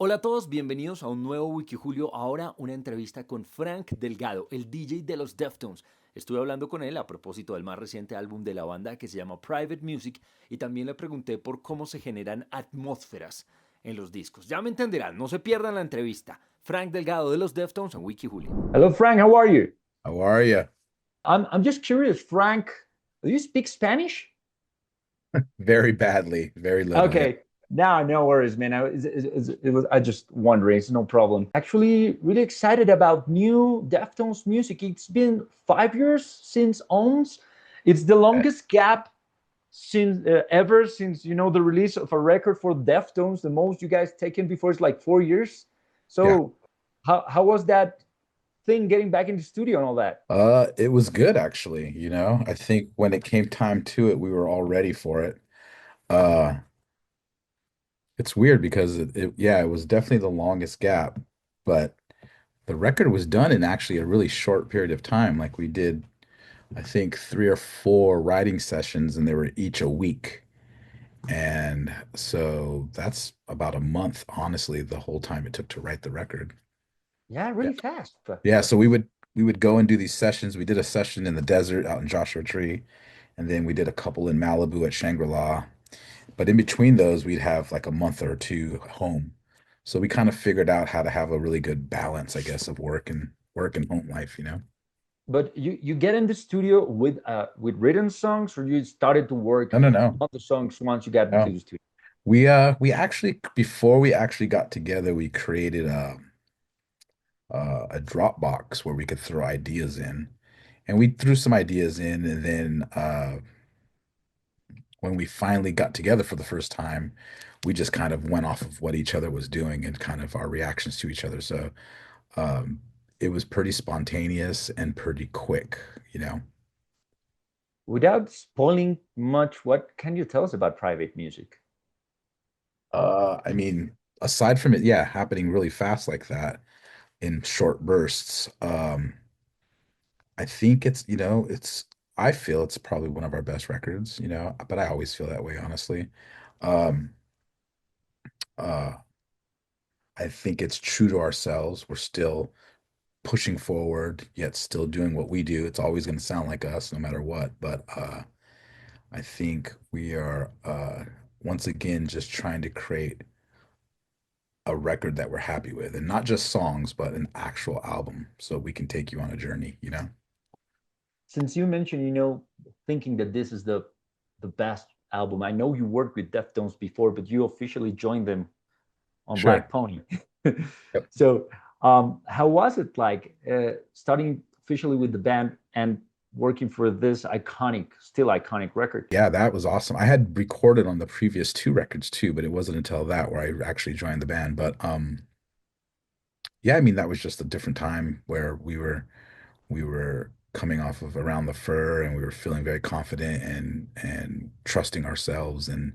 Hola a todos, bienvenidos a un nuevo WikiJulio. Ahora una entrevista con Frank Delgado, el DJ de los Deftones. Estuve hablando con él a propósito del más reciente álbum de la banda que se llama Private Music y también le pregunté por cómo se generan atmósferas en los discos. Ya me entenderán, no se pierdan la entrevista. Frank Delgado de los Deftones en WikiJulio. Hello Frank, how are you? How are you? I'm just curious, Frank, do you speak Spanish? Very badly, very little. Yeah. Okay. No worries, man. I just wondering. It's no problem. Actually, really excited about new Deftones music. It's been 5 years since Ohms. It's the longest gap since ever since the release of a record for Deftones. The most you guys taken before is like 4 years. Yeah. So, how was that thing getting back in the studio and all that? It was good actually, you know. I think when it came time to it, we were all ready for it. Uh, it's weird because yeah, it was definitely the longest gap, but the record was done in actually a really short period of time. Like we did, I think 3 or 4 writing sessions and they were each a week. And so that's about a month, honestly, the whole time it took to write the record. Yeah, Yeah. really fast. Yeah, so we would go and do these sessions. We did a session in the desert out in Joshua Tree, and then we did a couple in Malibu at Shangri-La. But in between those, we'd have like a month or two home. So we kind of figured out how to have a really good balance, I guess, of work and home life, you know? But you get in the studio with written songs, or you started to No, work no, no. on the songs once you got into No. the studio? We actually before we actually got together, we created a Dropbox where we could throw ideas in. And we threw some ideas in, and then when we finally got together for the first time, we just kind of went off of what each other was doing and kind of our reactions to each other. So um, it was pretty spontaneous and pretty quick, you know. Without spoiling much, what can you tell us about private music? I mean, aside from it, yeah, happening really fast like that in short bursts, I think I feel it's probably one of our best records, you know, but I always feel that way, honestly. Um, uh, I think it's true to ourselves. We're still pushing forward, yet still doing what we do. It's always going to sound like us no matter what. But I think we are once again just trying to create a record that we're happy with, and not just songs, but an actual album, so we can take you on a journey, you know? Since you mentioned, thinking that this is the best album. I know you worked with Deftones before, but you officially joined them on Sure. Black Pony. Yep. So, how was it like starting officially with the band and working for this still iconic record? Yeah, that was awesome. I had recorded on the previous 2 records too, but it wasn't until that where I actually joined the band. But yeah, I mean that was just a different time where we were coming off of Around the Fur and we were feeling very confident and trusting ourselves and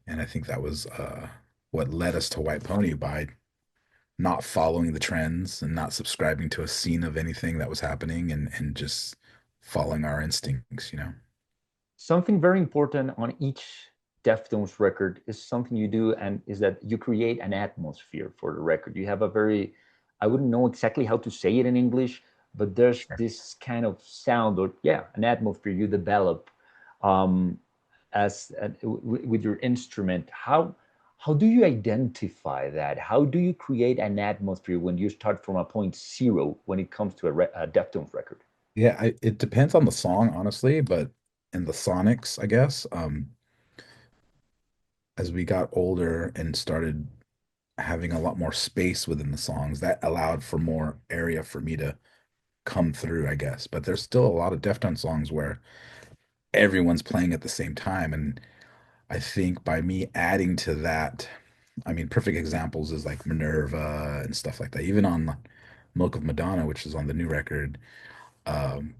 I think that was what led us to White Pony by not following the trends and not subscribing to a scene of anything that was happening and just following our instincts, you know. Something very important on each Deftones record is something you do, and is that you create an atmosphere for the record. You have a very, I wouldn't know exactly how to say it in English, but there's Sure. this kind of sound, or yeah, an atmosphere you develop um, with your instrument. How do you identify that? How do you create an atmosphere when you start from a point zero when it comes to a Deftones record? Yeah, it depends on the song, honestly, but and the sonics, I guess. As we got older and started having a lot more space within the songs, that allowed for more area for me to come through, I guess. But there's still a lot of Deftones songs where everyone's playing at the same time. And I think by me adding to that, I mean, perfect examples is like Minerva and stuff like that. Even on Milk of Madonna, which is on the new record, um,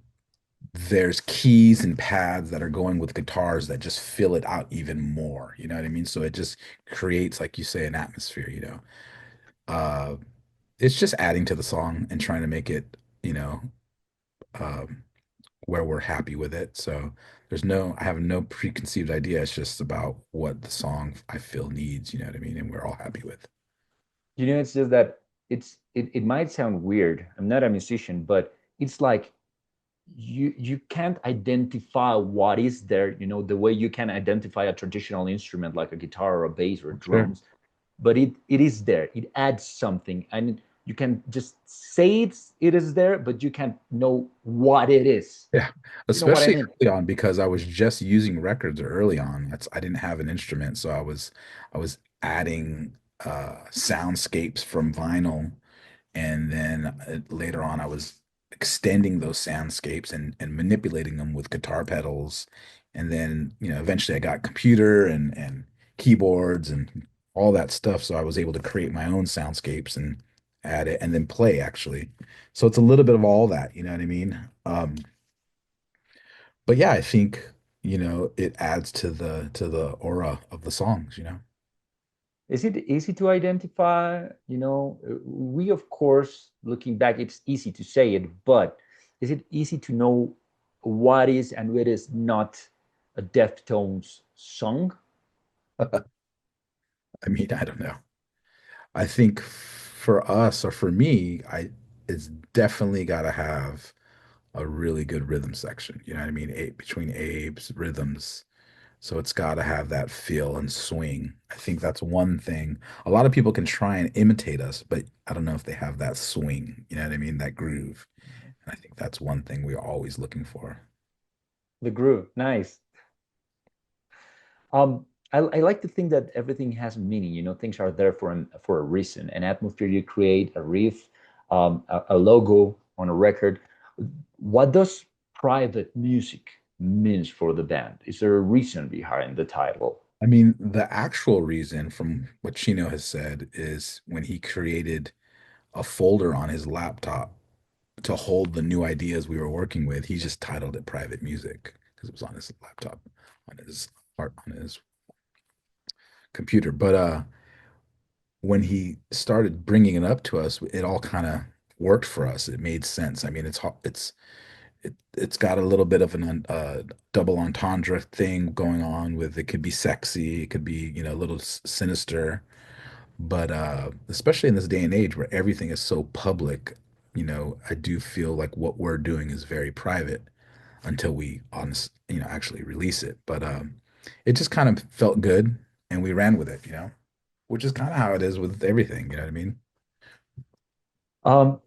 there's keys and pads that are going with guitars that just fill it out even more. You know what I mean? So it just creates, like you say, an atmosphere, you know. Uh, it's just adding to the song and trying to make it, you know, um, where we're happy with it. So I have no preconceived idea. It's just about what the song I feel needs, you know what I mean? And we're all happy with. It's just that it might sound weird. I'm not a musician, but it's like you can't identify what is there, the way you can identify a traditional instrument like a guitar or a bass or Sure. drums, but it is there. It adds something, and you can just say it is there, but you can't know what it is. Yeah, You know what I especially mean? early on because I was just using records early on. I didn't have an instrument, so I was adding soundscapes from vinyl, and then later on I was extending those soundscapes and manipulating them with guitar pedals, and then eventually I got computer and keyboards and all that stuff, so I was able to create my own soundscapes and add it and then play actually. So it's a little bit of all that, you know what I mean? But yeah, I think, it adds to the aura of the songs. Is it easy to identify? We, of course, looking back, it's easy to say it, but is it easy to know what is and what is not a Deftones song? I mean, I don't know. I think for us or for me, it's definitely got to have a really good rhythm section. You know what I mean? Between Abe's rhythms. So it's got to have that feel and swing. I think that's one thing. A lot of people can try and imitate us, but I don't know if they have that swing. You know what I mean? That groove. And I think that's one thing we're always looking for. The groove, nice. I like to think that everything has meaning. Things are there for a reason. An atmosphere you create, a riff, a logo on a record. What does private music means for the band? Is there a reason behind the title? I mean, the actual reason from what Chino has said is when he created a folder on his laptop to hold the new ideas we were working with, he just titled it Private Music because it was on his laptop, on his computer. But when he started bringing it up to us, it all kind of worked for us. It made sense. I mean, it's got a little bit of an double entendre thing going on with it could be sexy, it could be, a little sinister, but especially in this day and age where everything is so public, I do feel like what we're doing is very private until we actually release it. But it just kind of felt good and we ran with it, which is kind of how it is with everything, you know what I mean?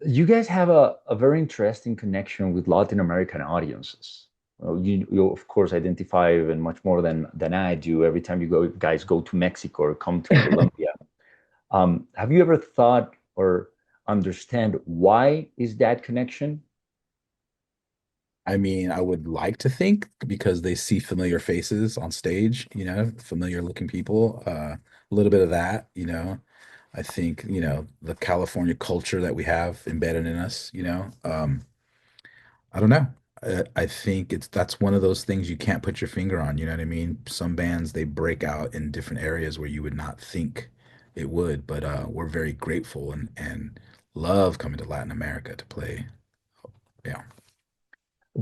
You guys have a very interesting connection with Latin American audiences. Well, you of course identify even much more than I do every time guys go to Mexico or come to Colombia. Have you ever thought or understand why is that connection? I mean, I would like to think because they see familiar faces on stage, familiar looking people, a little bit of that, I think, the California culture that we have embedded in us, I don't know. I think that's one of those things you can't put your finger on, you know what I mean? Some bands they break out in different areas where you would not think it would, but we're very grateful and love coming to Latin America to play. Yeah.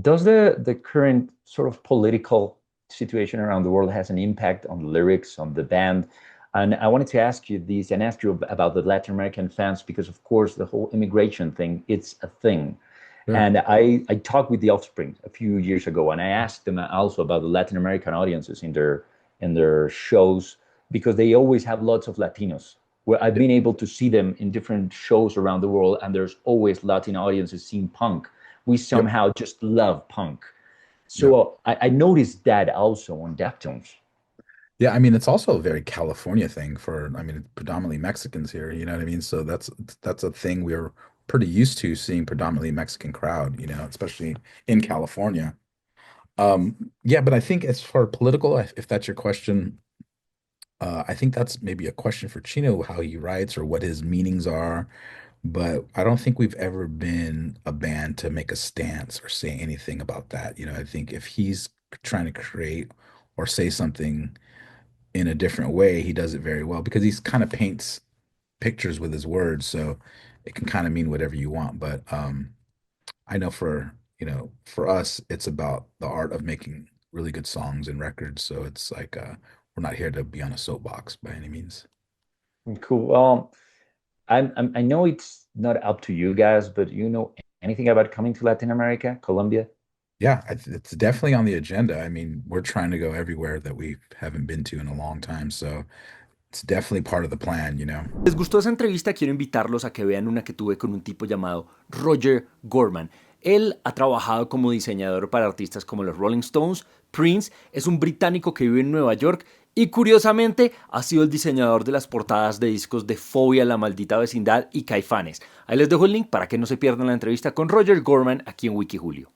Does the current sort of political situation around the world has an impact on the lyrics on the band? And I wanted to ask you this and ask you about the Latin American fans because, of course, the whole immigration thing, it's a thing. Sure. And I talked with the Offspring a few years ago, and I asked them also about the Latin American audiences in their shows because they always have lots of Latinos. Where I've been able to see them in different shows around the world, and there's always Latin audiences seeing punk. We Yep. somehow just love punk. Yep. So I noticed that also on Deftones. Yeah, I mean, it's also a very California thing I mean, predominantly Mexicans here, you know what I mean? So that's a thing we're pretty used to seeing predominantly Mexican crowd, especially in California. Yeah, but I think as far political, if that's your question, I think that's maybe a question for Chino, how he writes or what his meanings are. But I don't think we've ever been a band to make a stance or say anything about that. I think if he's trying to create or say something in a different way, he does it very well because he's kind of paints pictures with his words, so it can kind of mean whatever you want. But I know for us, it's about the art of making really good songs and records. So it's like we're not here to be on a soapbox by any means. Cool. I know it's not up to you guys, but you know anything about coming to Latin America, Colombia? Yeah, it's definitely on the agenda. I mean, we're trying to go everywhere that we haven't been to in a long time, so it's definitely part of the plan, you know. ¿Les gustó esa entrevista? Quiero invitarlos a que vean una que tuve con un tipo llamado Roger Gorman. Él ha trabajado como diseñador para artistas como los Rolling Stones, Prince, es un británico que vive en Nueva York y curiosamente ha sido el diseñador de las portadas de discos de Fobia, La Maldita Vecindad y Caifanes. Ahí les dejo el link para que no se pierdan la entrevista con Roger Gorman aquí en WikiJulio.